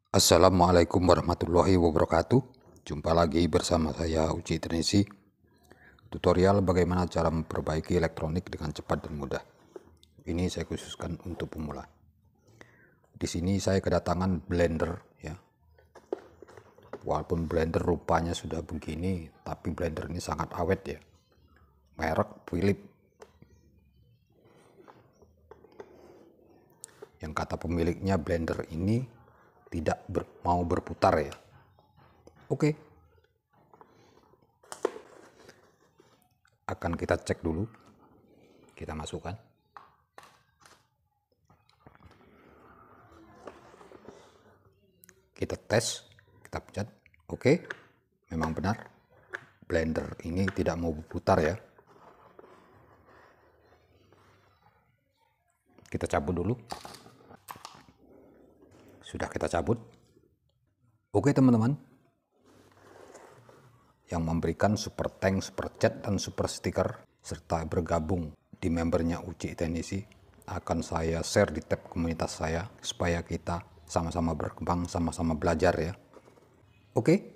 Assalamualaikum warahmatullahi wabarakatuh. Jumpa lagi bersama saya Uci Trinisi. Tutorial bagaimana cara memperbaiki elektronik dengan cepat dan mudah. Ini saya khususkan untuk pemula. Di sini saya kedatangan blender ya. Walaupun blender rupanya sudah begini, tapi blender ini sangat awet ya. Merek Philips. Yang kata pemiliknya blender ini tidak mau berputar ya. Oke. Akan kita cek dulu. Kita masukkan. Kita tes, kita pencet. Oke. Memang benar. Blender ini tidak mau berputar ya. Kita cabut dulu. Sudah kita cabut. Oke teman-teman. Yang memberikan super thanks, super chat, dan super stiker serta bergabung di membernya Uci Trinisi akan saya share di tab komunitas saya supaya kita sama-sama berkembang, sama-sama belajar ya. Oke,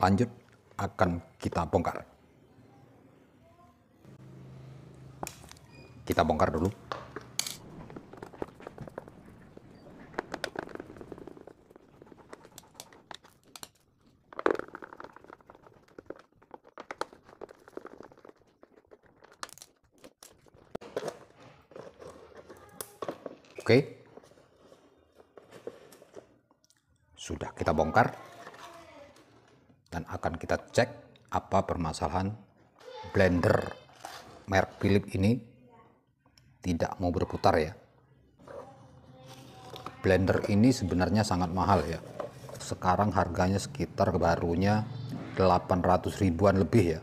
lanjut akan kita bongkar. Kita bongkar dulu. Oke, sudah kita bongkar dan akan kita cek apa permasalahan blender merek Philips ini tidak mau berputar ya. Blender ini sebenarnya sangat mahal ya. Sekarang harganya sekitar barunya 800 ribuan lebih ya.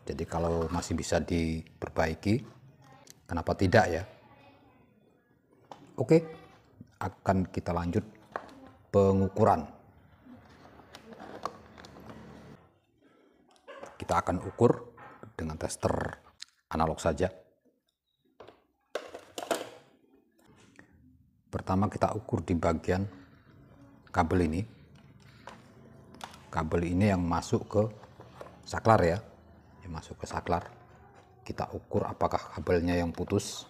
Jadi kalau masih bisa diperbaiki, kenapa tidak ya? Oke, akan kita lanjut pengukuran. Kita akan ukur dengan tester analog saja. Pertama kita ukur di bagian kabel ini. Kabel ini yang masuk ke saklar ya. Yang masuk ke saklar. Kita ukur apakah kabelnya yang putus.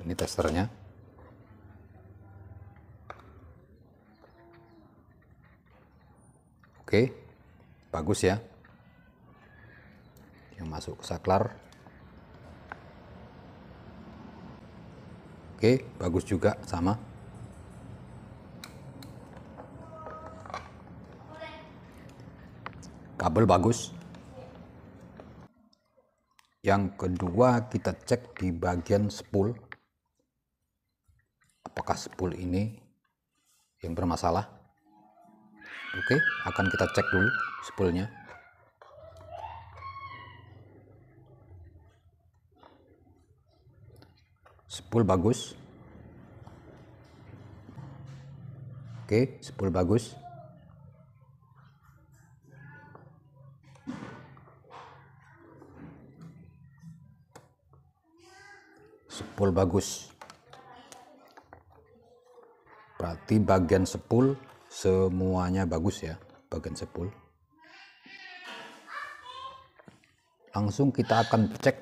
Ini testernya. Oke, bagus ya. Yang masuk ke saklar. Oke, bagus juga, sama. Kabel bagus. Yang kedua kita cek di bagian spool. Apakah spool ini yang bermasalah? Oke, akan kita cek dulu spoolnya. Spool bagus. Oke, spool bagus. Spool bagus. Berarti bagian spool semuanya bagus ya, bagian spool. Langsung kita akan cek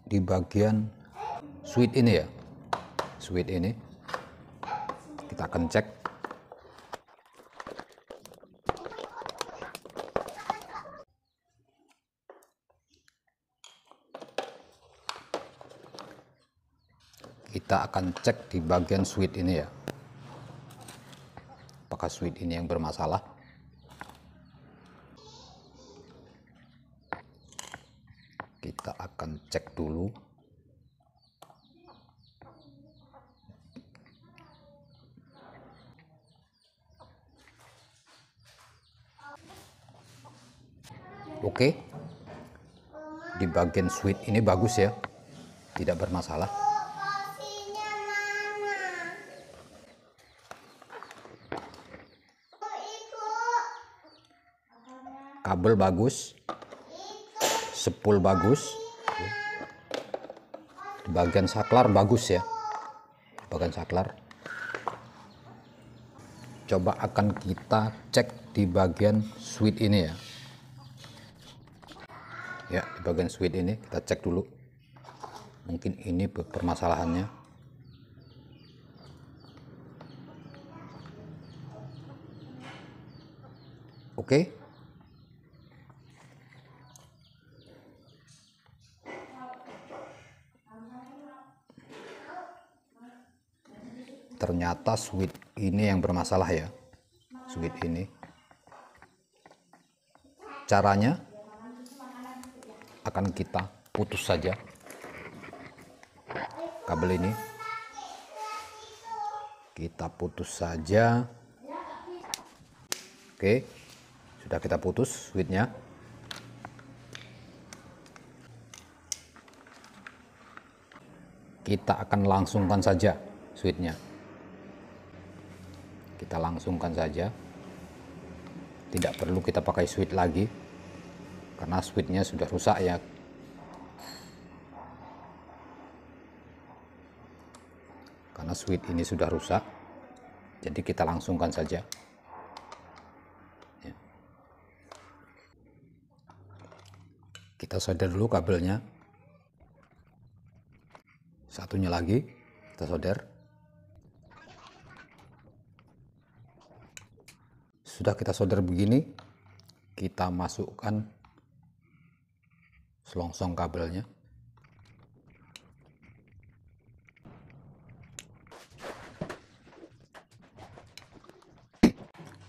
di bagian switch ini ya. Switch ini kita akan cek. Kita akan cek di bagian switch ini ya. Apakah switch ini yang bermasalah? Kita akan cek dulu. Oke. Di bagian switch ini bagus ya. Tidak bermasalah. Kabel bagus, spool bagus. Di bagian saklar bagus ya, bagian saklar. Coba akan kita cek di bagian switch ini ya. Ya, di bagian switch ini kita cek dulu. Mungkin ini permasalahannya. Oke. Ternyata switch ini yang bermasalah ya, switch ini. Caranya akan kita putus saja kabel ini, kita putus saja. Oke, sudah kita putus switchnya. Kita akan langsungkan saja switchnya. Kita langsungkan saja, tidak perlu kita pakai switch lagi karena switchnya sudah rusak ya. Karena switch ini sudah rusak, jadi kita langsungkan saja ya. Kita solder dulu kabelnya, satunya lagi kita solder. Sudah kita solder begini, kita masukkan selongsong kabelnya.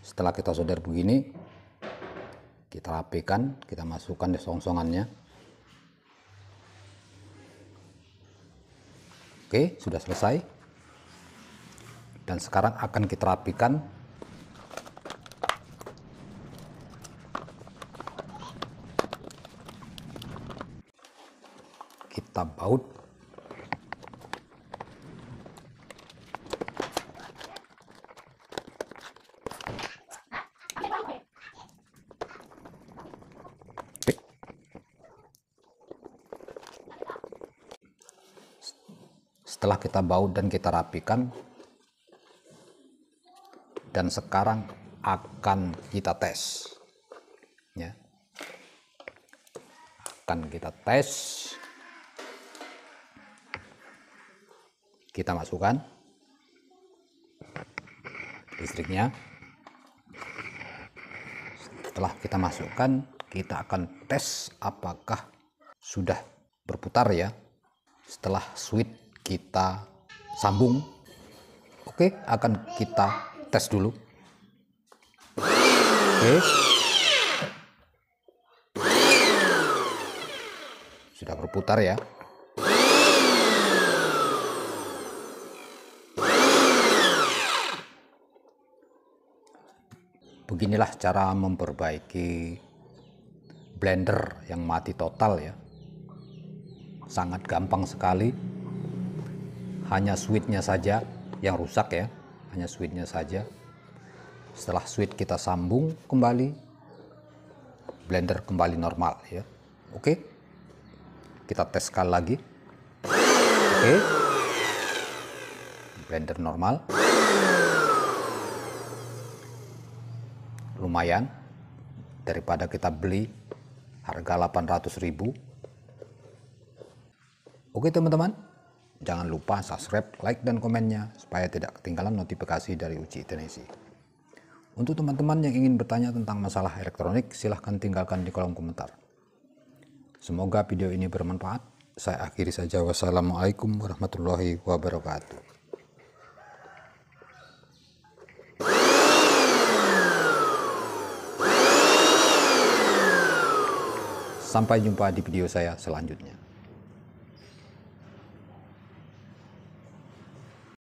Setelah kita solder begini, kita rapikan, kita masukkan di selongsongannya. Oke, sudah selesai. Dan sekarang akan kita rapikan kita baut setelah kita baut dan kita rapikan, dan sekarang akan kita tes ya, akan kita tes. Kita masukkan listriknya. Setelah kita masukkan, kita akan tes apakah sudah berputar ya. Setelah switch kita sambung, oke, akan kita tes dulu. Oke, sudah berputar ya. Beginilah cara memperbaiki blender yang mati total ya. Sangat gampang sekali. Hanya switchnya saja yang rusak ya. Hanya switchnya saja. Setelah switch kita sambung kembali, blender kembali normal ya. Oke. Kita tes sekali lagi. Oke. Blender normal. Lumayan daripada kita beli harga 800.000. Oke teman-teman, jangan lupa subscribe, like, dan komennya supaya tidak ketinggalan notifikasi dari Uci Teknisi. Untuk teman-teman yang ingin bertanya tentang masalah elektronik, silahkan tinggalkan di kolom komentar. Semoga video ini bermanfaat. Saya akhiri saja. Wassalamualaikum warahmatullahi wabarakatuh. Sampai jumpa di video saya selanjutnya.